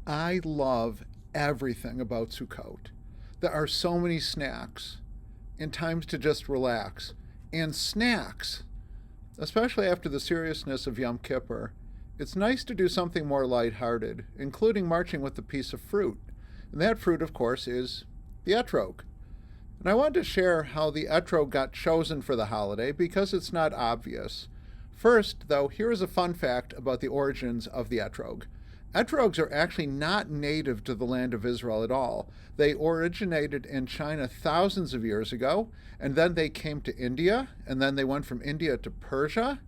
I love everything about Sukkot. There are so many snacks and times to just relax. And snacks, especially after the seriousness of Yom Kippur, it's nice to do something more lighthearted, including marching with a piece of fruit. And that fruit, of course, is the Etrog. And I wanted to share how the Etrog got chosen for the holiday because it's not obvious. First, though, here is a fun fact about the origins of the Etrog. Etrogs are actually not native to the land of Israel at all. They originated in China thousands of years ago, and then they came to India, and then they went from India to Persia,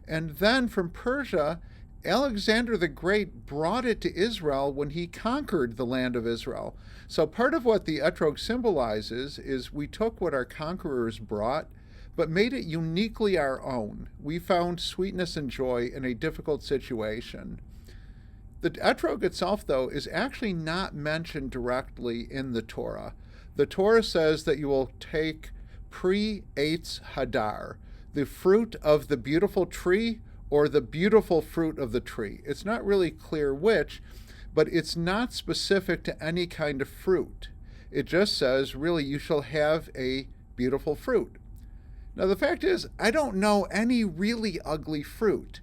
and then from Persia, Alexander the Great brought it to Israel when he conquered the land of Israel. So part of what the Etrog symbolizes is we took what our conquerors brought, but made it uniquely our own. We found sweetness and joy in a difficult situation. The Etrog itself, though, is actually not mentioned directly in the Torah. The Torah says that you will take pre-Eitz Hadar, the fruit of the beautiful tree or the beautiful fruit of the tree. It's not really clear which, but it's not specific to any kind of fruit. It just says, really, you shall have a beautiful fruit. Now, the fact is, I don't know any really ugly fruit.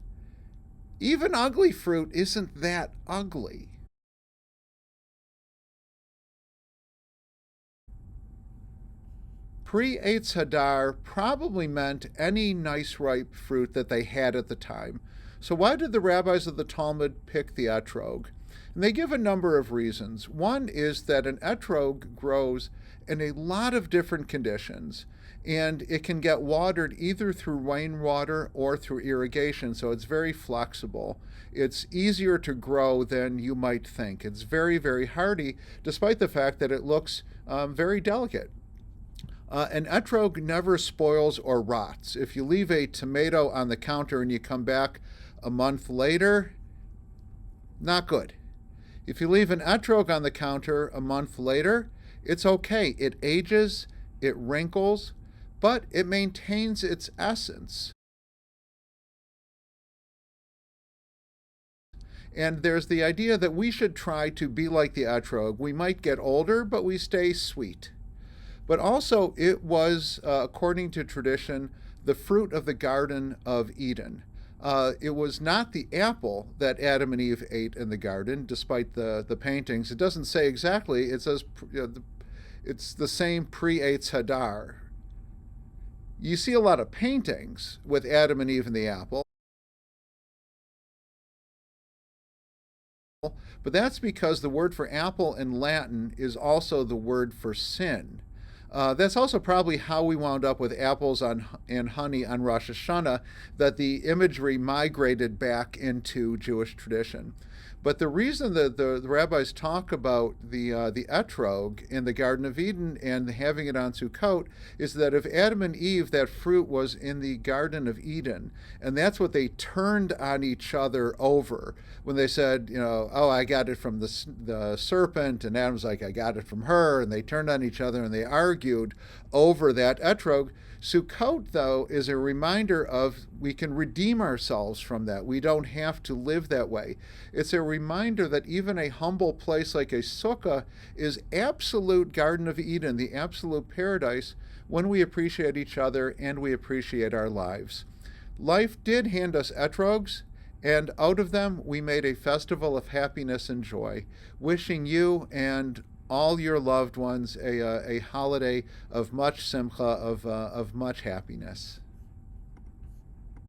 Even ugly fruit isn't that ugly. Pre-Eitz Hadar probably meant any nice ripe fruit that they had at the time. So why did the rabbis of the Talmud pick the Etrog? And they give a number of reasons. One is that an Etrog grows in a lot of different conditions, and it can get watered either through rainwater or through irrigation, so it's very flexible. It's easier to grow than you might think. It's very, very hardy, despite the fact that it looks very delicate. An Etrog never spoils or rots. If you leave a tomato on the counter and you come back a month later, not good. If you leave an Etrog on the counter a month later, it's okay. It ages, it wrinkles, but it maintains its essence. And there's the idea that we should try to be like the Etrog. We might get older, but we stay sweet. But also, it was, according to tradition, the fruit of the Garden of Eden. It was not the apple that Adam and Eve ate in the garden, despite the paintings. It doesn't say exactly. It says it's the same pre-Eitz Hadar. You see a lot of paintings with Adam and Eve and the apple, but that's because the word for apple in Latin is also the word for sin. That's also probably how we wound up with apples and honey on Rosh Hashanah, that the imagery migrated back into Jewish tradition. But the reason that the rabbis talk about the Etrog in the Garden of Eden and having it on Sukkot is that if Adam and Eve, that fruit was in the Garden of Eden, and that's what they turned on each other over when they said, oh, I got it from the serpent, and Adam's like, I got it from her, and they turned on each other and they argued over that Etrog. Sukkot, though, is a reminder of we can redeem ourselves from that. We don't have to live that way. It's a reminder that even a humble place like a sukkah is absolute Garden of Eden, the absolute paradise, when we appreciate each other and we appreciate our lives. Life did hand us etrogs, and out of them we made a festival of happiness and joy, wishing you and all your loved ones a holiday of much simcha, of much happiness.